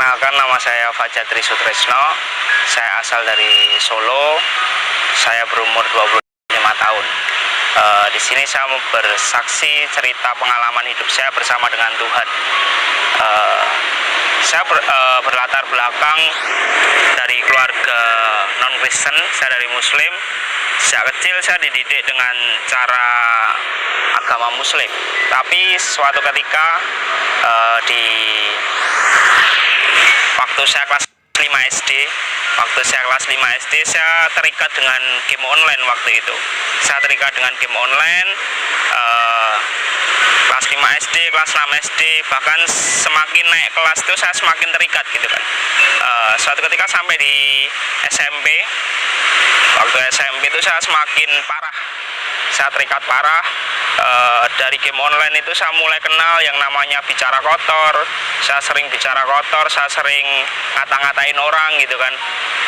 Perkenalkan, nama saya Fajatri Sutresno. Saya asal dari Solo. Saya berumur 25 tahun. Di sini saya mau bersaksi cerita pengalaman hidup saya bersama dengan Tuhan. Saya berlatar belakang dari keluarga non-Kristen, saya dari Muslim. Sejak kecil saya dididik dengan cara agama Muslim. Tapi suatu ketika di waktu saya kelas 5 SD, saya terikat dengan game online waktu itu. Saya terikat dengan game online, kelas 5 SD, kelas 6 SD, bahkan semakin naik kelas itu saya semakin terikat gitu kan. Suatu ketika sampai di SMP, waktu SMP itu saya semakin parah. Saya terikat parah. Dari game online itu saya mulai kenal yang namanya bicara kotor. Saya sering bicara kotor, saya sering ngata-ngatain orang gitu kan.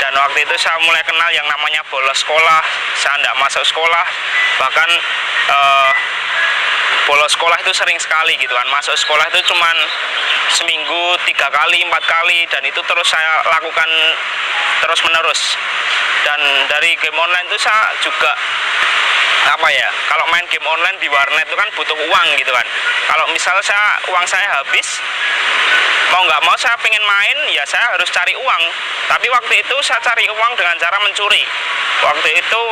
Dan waktu itu saya mulai kenal yang namanya bolos sekolah. Saya tidak masuk sekolah, bahkan bolos sekolah itu sering sekali gitu kan. Masuk sekolah itu cuman seminggu 3 kali, 4 kali, dan itu terus saya lakukan terus menerus. Dan dari game online itu saya juga kalau main game online di warnet itu kan butuh uang gitu kan. Kalau misal uang saya habis, mau nggak mau saya pengen main, ya saya harus cari uang. Tapi waktu itu saya cari uang dengan cara mencuri. Waktu itu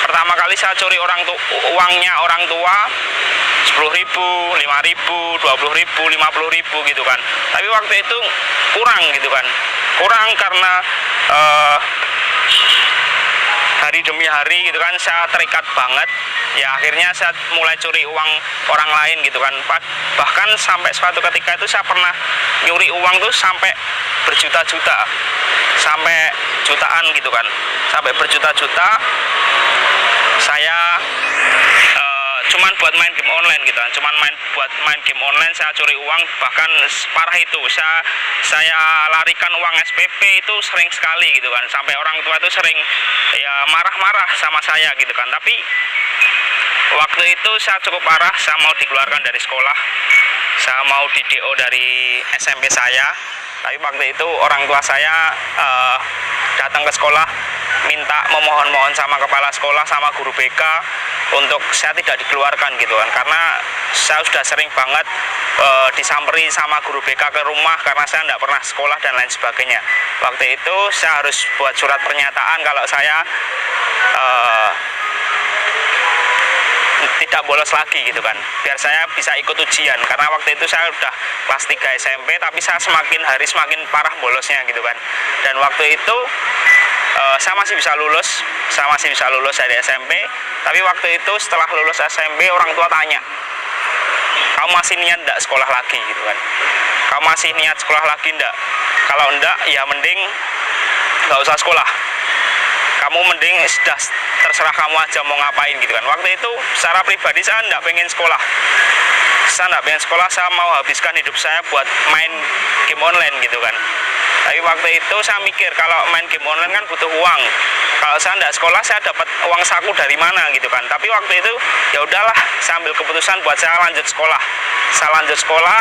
pertama kali saya curi uangnya orang tua, 10.000, 5.000, 20.000, 50.000 gitu kan. Tapi waktu itu kurang gitu kan. Kurang karena hari demi hari gitu kan, saya terikat banget. Ya akhirnya saya mulai curi uang orang lain gitu kan. Bahkan sampai suatu ketika itu saya pernah nyuri uang tuh sampai berjuta-juta, sampai jutaan gitu kan, sampai berjuta-juta. Saya cuman buat main game online gitu kan, buat main game online saya curi uang. Bahkan parah itu, saya larikan uang SPP itu sering sekali gitu kan, sampai orang tua itu sering ya marah-marah sama saya gitu kan. Tapi waktu itu saya cukup parah, saya mau dikeluarkan dari sekolah, saya mau di DO dari SMP saya. Tapi waktu itu orang tua saya datang ke sekolah, memohon sama kepala sekolah, sama guru BK untuk saya tidak dikeluarkan gitu kan, karena saya sudah sering banget disamperi sama guru BK ke rumah karena saya tidak pernah sekolah dan lain sebagainya. Waktu itu saya harus buat surat pernyataan kalau saya tidak bolos lagi gitu kan, biar saya bisa ikut ujian. Karena waktu itu saya udah kelas 3 SMP, tapi saya semakin hari semakin parah bolosnya gitu kan. Dan waktu itu saya masih bisa lulus dari SMP. Tapi waktu itu setelah lulus SMP, orang tua tanya, kamu masih niat enggak sekolah lagi gitu kan, kamu masih niat sekolah lagi enggak? Kalau enggak, ya mending nggak usah sekolah, kamu mending sudah terserah kamu aja mau ngapain gitu kan. Waktu itu secara pribadi saya enggak pengen sekolah, saya mau habiskan hidup saya buat main game online gitu kan. Tapi waktu itu saya mikir kalau main game online kan butuh uang. Kalau saya tidak sekolah, saya dapat uang saku dari mana gitu kan. Tapi waktu itu ya udahlah, saya ambil keputusan buat saya lanjut sekolah. Saya lanjut sekolah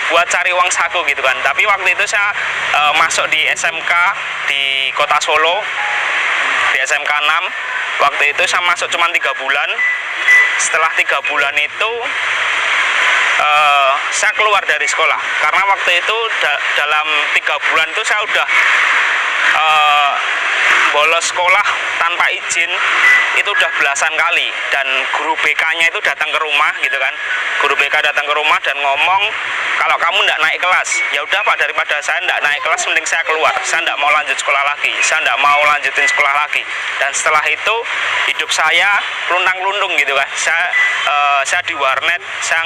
buat cari uang saku gitu kan. Tapi waktu itu saya masuk di SMK di Kota Solo, di SMK 6. Waktu itu saya masuk cuma 3 bulan. Setelah 3 bulan itu saya keluar dari sekolah, karena waktu itu dalam 3 bulan itu saya udah bolos sekolah tanpa izin itu udah belasan kali. Dan guru BK-nya itu datang ke rumah gitu kan, guru BK datang ke rumah dan ngomong, kalau kamu nggak naik kelas, ya udah Pak, daripada saya nggak naik kelas mending saya keluar, saya nggak mau lanjut sekolah lagi, saya nggak mau lanjutin sekolah lagi. Dan setelah itu hidup saya luntang-luntung gitu kan. Saya di warnet, saya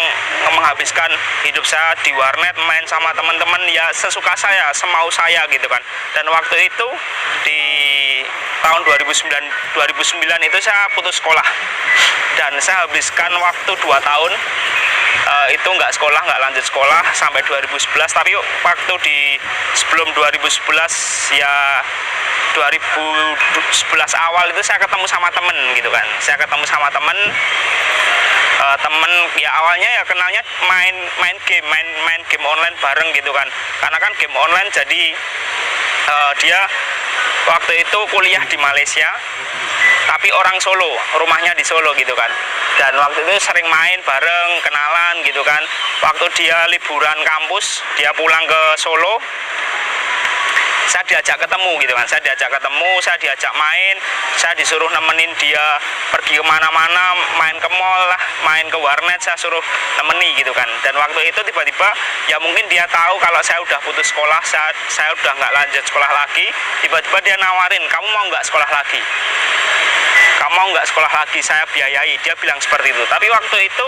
menghabiskan hidup saya di warnet, main sama teman-teman ya sesuka saya, semau saya gitu kan. Dan waktu itu di tahun 2009 itu saya putus sekolah, dan saya habiskan waktu 2 tahun itu nggak lanjut sekolah sampai 2011. Tapi waktu sebelum 2011 ya 2011 awal itu saya ketemu sama temen gitu kan. Saya ketemu sama temen temen ya, awalnya ya kenalnya main game online bareng gitu kan, karena kan game online jadi dia waktu itu kuliah di Malaysia tapi orang Solo, rumahnya di Solo gitu kan, dan waktu itu sering main bareng, kenalan gitu kan. Waktu dia liburan kampus, dia pulang ke Solo, saya diajak ketemu gitu kan, saya diajak main, saya disuruh nemenin dia pergi kemana-mana, main ke mall lah, main ke warnet, saya suruh nemeni gitu kan. Dan waktu itu tiba-tiba ya mungkin dia tahu kalau saya udah putus sekolah, saya udah nggak lanjut sekolah lagi, tiba-tiba dia nawarin, kamu mau nggak sekolah lagi? Kamu mau nggak sekolah lagi, saya biayai, dia bilang seperti itu. Tapi waktu itu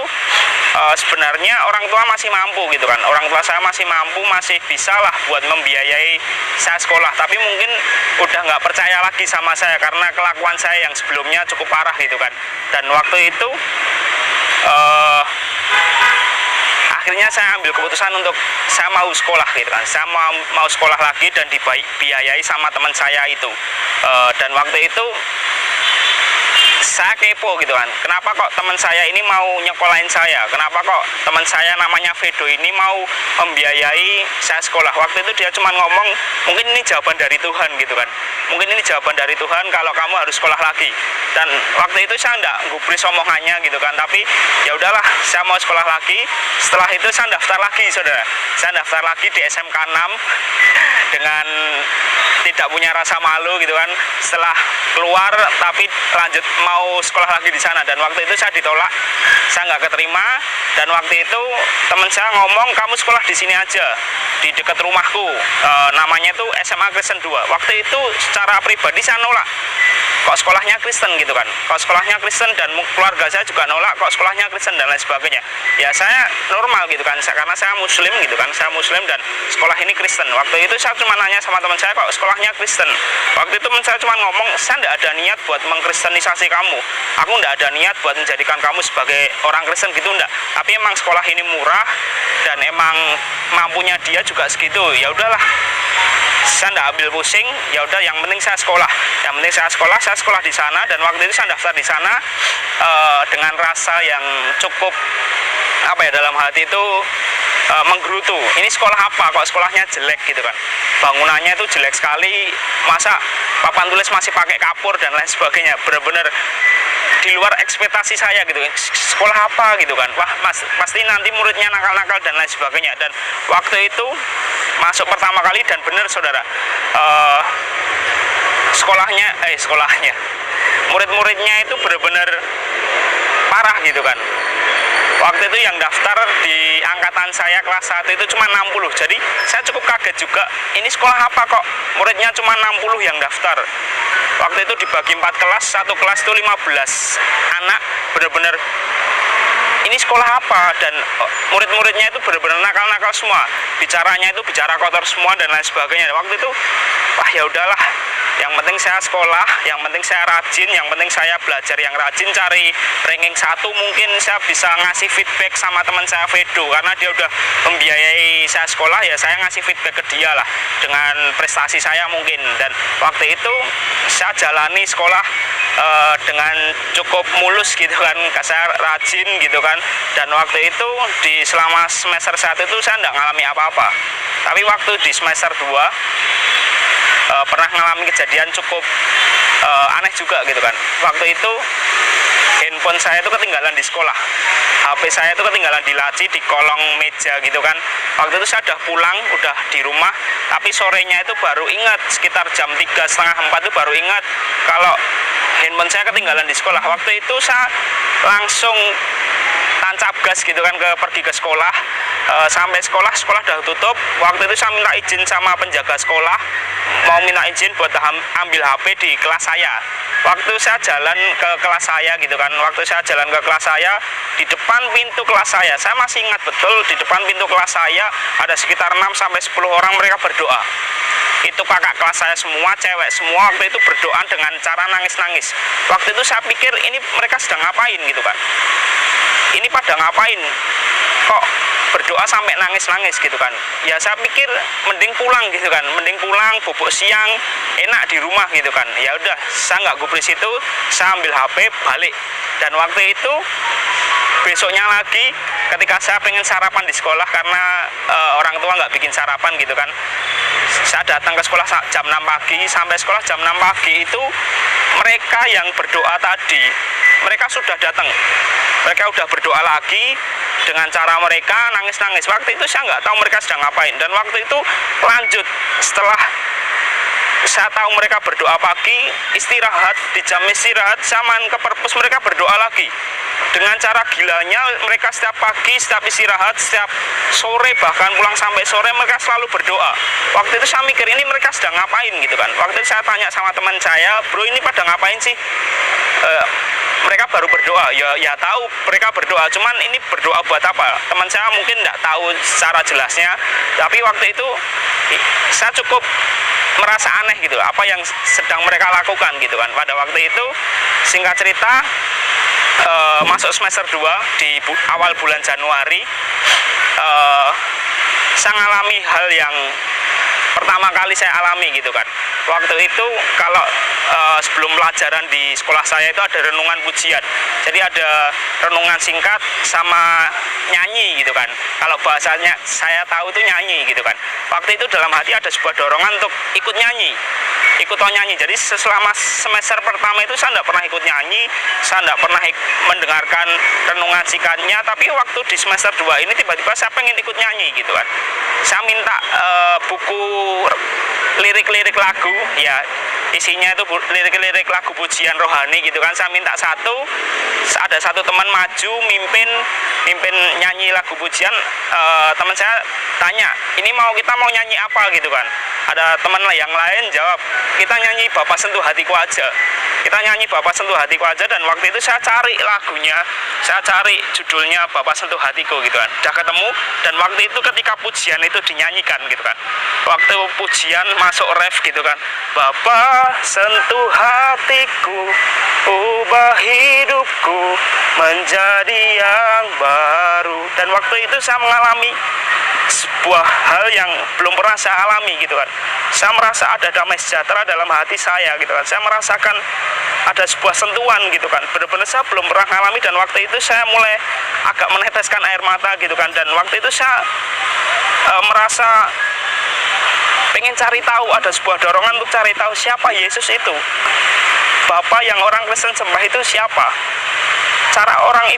sebenarnya orang tua masih mampu gitu kan, orang tua saya masih mampu, masih bisa lah buat membiayai saya sekolah. Tapi mungkin udah nggak percaya lagi sama saya karena kelakuan saya yang sebelumnya cukup parah gitu kan. Dan waktu itu akhirnya saya ambil keputusan untuk saya mau sekolah gitu kan, saya mau sekolah lagi dan dibiayai sama teman saya itu. Dan waktu itu saya kepo gitu kan, kenapa kok teman saya ini mau nyekolahin saya, kenapa kok teman saya namanya Vedo ini mau membiayai saya sekolah. Waktu itu dia cuma ngomong, mungkin ini jawaban dari Tuhan gitu kan, mungkin ini jawaban dari Tuhan kalau kamu harus sekolah lagi. Dan waktu itu saya enggak gubris omongannya gitu kan, tapi ya udahlah, saya mau sekolah lagi. Setelah itu saya daftar lagi, saudara, saya daftar lagi di SMK 6 dengan tidak punya rasa malu gitu kan. Setelah keluar tapi lanjut mau sekolah lagi di sana, dan waktu itu saya ditolak, saya nggak keterima. Dan waktu itu teman saya ngomong, kamu sekolah di sini aja, di dekat rumahku, namanya itu SMA Kristen 2. Waktu itu secara pribadi saya nolak, kok sekolahnya Kristen gitu kan, kok sekolahnya Kristen, dan keluarga saya juga nolak, kok sekolahnya Kristen dan lain sebagainya. Ya saya normal gitu kan, karena saya Muslim gitu kan, saya Muslim dan sekolah ini Kristen. Waktu itu saya cuma nanya sama teman saya, kok sekolahnya Kristen. Waktu itu teman saya cuma ngomong, saya tidak ada niat buat mengkristenisasi kamu, aku tidak ada niat buat menjadikan kamu sebagai orang Kristen gitu, enggak. Tapi emang sekolah ini murah dan emang mampunya dia juga segitu. Ya udahlah, saya tidak ambil pusing, ya udah, yang penting saya sekolah, saya sekolah di sana. Dan waktu itu saya daftar di sana dengan rasa yang cukup apa ya, dalam hati itu menggerutu, ini sekolah apa kok sekolahnya jelek gitu kan, bangunannya itu jelek sekali, masa papan tulis masih pakai kapur dan lain sebagainya, benar-benar di luar ekspektasi saya gitu. Sekolah apa gitu kan, wah pasti nanti muridnya nakal-nakal dan lain sebagainya. Dan waktu itu masuk pertama kali, dan benar saudara, sekolahnya murid-muridnya itu benar-benar parah gitu kan. Waktu itu yang daftar di angkatan saya kelas 1 itu cuma 60. Jadi saya cukup kaget juga, ini sekolah apa kok muridnya cuma 60 yang daftar. Waktu itu dibagi 4 kelas, satu kelas itu 15 anak, benar-benar ini sekolah apa. Dan murid-muridnya itu benar-benar nakal-nakal semua, bicaranya itu bicara kotor semua dan lain sebagainya. Waktu itu wah ya udahlah, yang penting saya sekolah, yang penting saya rajin, yang penting saya belajar yang rajin, cari ranking 1. Mungkin saya bisa ngasih feedback sama teman saya Vedo, karena dia udah membiayai saya sekolah, ya saya ngasih feedback ke dia lah dengan prestasi saya mungkin. Dan waktu itu saya jalani sekolah dengan cukup mulus gitu kan, saya rajin gitu kan. Dan waktu itu di selama semester 1 itu saya nggak ngalami apa-apa. Tapi waktu di semester 2 pernah mengalami kejadian cukup aneh juga gitu kan. Waktu itu handphone saya itu ketinggalan di sekolah, HP saya itu ketinggalan di laci, di kolong meja gitu kan. Waktu itu saya udah pulang, udah di rumah, tapi sorenya itu baru ingat, sekitar jam 3:30-4 itu baru ingat kalau handphone saya ketinggalan di sekolah. Waktu itu saya langsung tancap gas gitu kan, pergi ke sekolah. Sampai sekolah udah tutup. Waktu itu saya minta izin sama penjaga sekolah, mau minta izin buat ambil HP di kelas saya. Waktu saya jalan ke kelas saya gitu kan, waktu saya jalan ke kelas saya, di depan pintu kelas saya masih ingat betul, di depan pintu kelas saya ada sekitar 6-10 orang, mereka berdoa. Itu kakak kelas saya semua, cewek semua, waktu itu berdoa dengan cara nangis-nangis. Waktu itu saya pikir, ini mereka sedang ngapain gitu kan, ini pada ngapain kok berdoa sampai nangis-nangis gitu kan. Ya saya pikir mending pulang gitu kan, mending pulang, bubuk siang, enak di rumah gitu kan. Ya udah, saya nggak gubris itu, saya ambil HP balik. Dan waktu itu besoknya lagi ketika saya pengen sarapan di sekolah karena orang tua nggak bikin sarapan gitu kan, saya datang ke sekolah jam 6 pagi, sampai sekolah jam 6 pagi itu mereka yang berdoa tadi, mereka sudah datang, mereka udah berdoa lagi dengan cara mereka nangis-nangis. Waktu itu saya nggak tahu mereka sedang ngapain, dan waktu itu lanjut setelah saya tahu mereka berdoa pagi, istirahat, di jam istirahat saya main ke perpus, mereka berdoa lagi dengan cara gilanya. Mereka setiap pagi, setiap istirahat, setiap sore, bahkan pulang sampai sore mereka selalu berdoa. Waktu itu saya mikir, ini mereka sedang ngapain gitu kan. Waktu itu saya tanya sama teman saya, bro ini pada ngapain sih? Mereka baru berdoa. Ya tahu mereka berdoa, cuman ini berdoa buat apa? Teman saya mungkin tidak tahu secara jelasnya, tapi waktu itu saya cukup merasa aneh gitu, apa yang sedang mereka lakukan gitu kan. Pada waktu itu singkat cerita, masuk semester 2 di awal bulan Januari, saya mengalami hal yang pertama kali saya alami gitu kan. Waktu itu kalau sebelum pelajaran di sekolah saya itu ada renungan pujian, jadi ada renungan singkat sama nyanyi gitu kan. Kalau bahasanya saya tahu itu nyanyi gitu kan. Waktu itu dalam hati ada sebuah dorongan untuk ikut nyanyi, ikut nyanyi. Jadi selama semester pertama itu saya tidak pernah ikut nyanyi, saya tidak pernah mendengarkan renungan singkatnya. Tapi waktu di semester 2 ini tiba-tiba saya pengen ikut nyanyi gitu kan. Saya minta buku lirik-lirik lagu, ya isinya itu lirik-lirik lagu pujian rohani gitu kan. Saya minta ada satu teman maju mimpin nyanyi lagu pujian. Teman saya tanya, ini kita mau nyanyi apa gitu kan. Ada teman yang lain jawab, kita nyanyi Bapa Sentuh Hatiku aja, kita nyanyi Bapa Sentuh Hatiku aja. Dan waktu itu saya cari lagunya, saya cari judulnya Bapa Sentuh Hatiku gitu kan, udah ketemu. Dan waktu itu ketika pujian itu dinyanyikan gitu kan, waktu pujian masuk ref gitu kan, Bapa sentuh hatiku, ubah hidupku menjadi yang baru. Dan waktu itu saya mengalami sebuah hal yang belum pernah saya alami gitu kan. Saya merasa ada damai sejahtera dalam hati saya gitu kan. Saya merasakan ada sebuah sentuhan gitu kan. Benar-benar saya belum pernah mengalami, dan waktu itu saya mulai agak meneteskan air mata gitu kan. Dan waktu itu saya merasa pengen cari tahu, ada sebuah dorongan untuk cari tahu siapa Yesus itu, Bapa yang orang Kristen sembah itu siapa, cara orang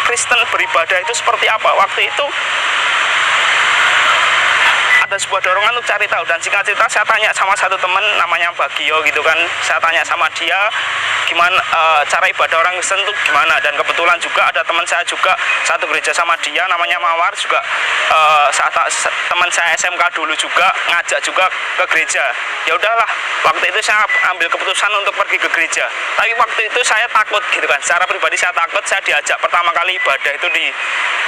Kristen beribadah itu seperti apa. Waktu itu ada sebuah dorongan untuk cari tahu. Dan singkat cerita saya tanya sama satu teman namanya Bagio gitu kan, saya tanya sama dia gimana cara ibadah orang Kristen itu gimana. Dan kebetulan juga ada teman saya juga satu gereja sama dia namanya Mawar juga, teman saya SMK dulu juga ngajak juga ke gereja. Ya udahlah, waktu itu saya ambil keputusan untuk pergi ke gereja. Tapi waktu itu saya takut gitu kan, secara pribadi saya takut. Saya diajak pertama kali ibadah itu di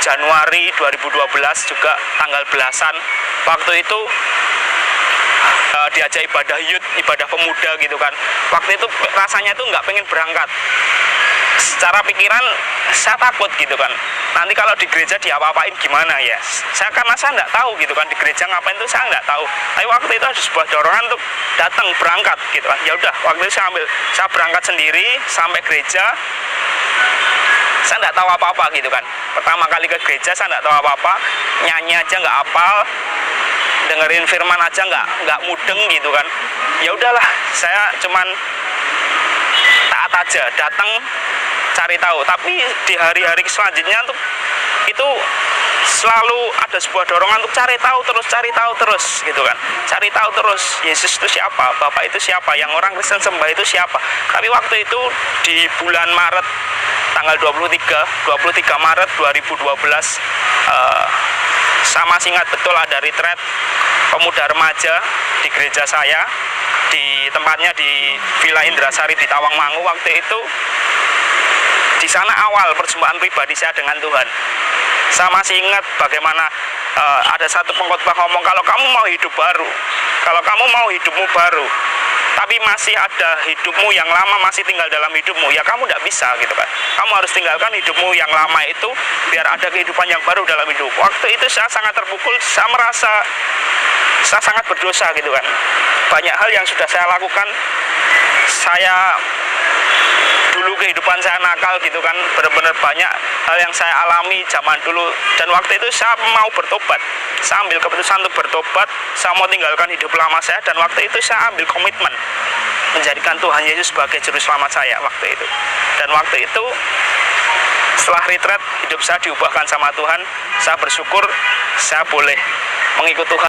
Januari 2012 juga tanggal belasan. Waktu itu diajak ibadah youth, ibadah pemuda gitu kan. Waktu itu rasanya itu nggak pengen berangkat. Secara pikiran saya takut gitu kan, nanti kalau di gereja diapa-apain gimana ya. Karena saya nggak tahu gitu kan di gereja ngapain itu saya nggak tahu. Tapi waktu itu ada sebuah dorongan untuk datang berangkat gitu kan. Ya udah, waktu itu saya berangkat sendiri sampai gereja. Saya nggak tahu apa-apa gitu kan. Pertama kali ke gereja saya nggak tahu apa-apa, nyanyi aja nggak hafal, dengerin firman aja nggak mudeng gitu kan. Ya udahlah, saya cuman taat aja, datang cari tahu. Tapi di hari-hari selanjutnya itu selalu ada sebuah dorongan untuk cari tahu terus gitu kan. Cari tahu terus, Yesus itu siapa, Bapak itu siapa, yang orang Kristen sembah itu siapa. Tapi waktu itu di bulan Maret tanggal 23 Maret 2012, saya masih ingat betul ada retreat pemuda remaja di gereja saya, di tempatnya di Villa Indrasari di Tawangmangu. Waktu itu di sana awal perjumpaan pribadi saya dengan Tuhan. Saya masih ingat bagaimana ada satu pengkhotbah ngomong, kalau kamu mau hidup baru, kalau kamu mau hidupmu baru, tapi masih ada hidupmu yang lama masih tinggal dalam hidupmu, ya kamu tidak bisa gitu kan. Kamu harus tinggalkan hidupmu yang lama itu biar ada kehidupan yang baru dalam hidup. Waktu itu saya sangat terpukul, saya merasa saya sangat berdosa gitu kan. Banyak hal yang sudah saya lakukan, saya dulu kehidupan saya nakal gitu kan, benar-benar banyak hal yang saya alami zaman dulu, dan waktu itu saya mau bertobat, saya ambil keputusan untuk bertobat, saya mau tinggalkan hidup lama saya, dan waktu itu saya ambil komitmen menjadikan Tuhan Yesus sebagai juru selamat saya waktu itu. Dan waktu itu setelah retreat hidup saya diubahkan sama Tuhan, saya bersyukur saya boleh mengikut Tuhan.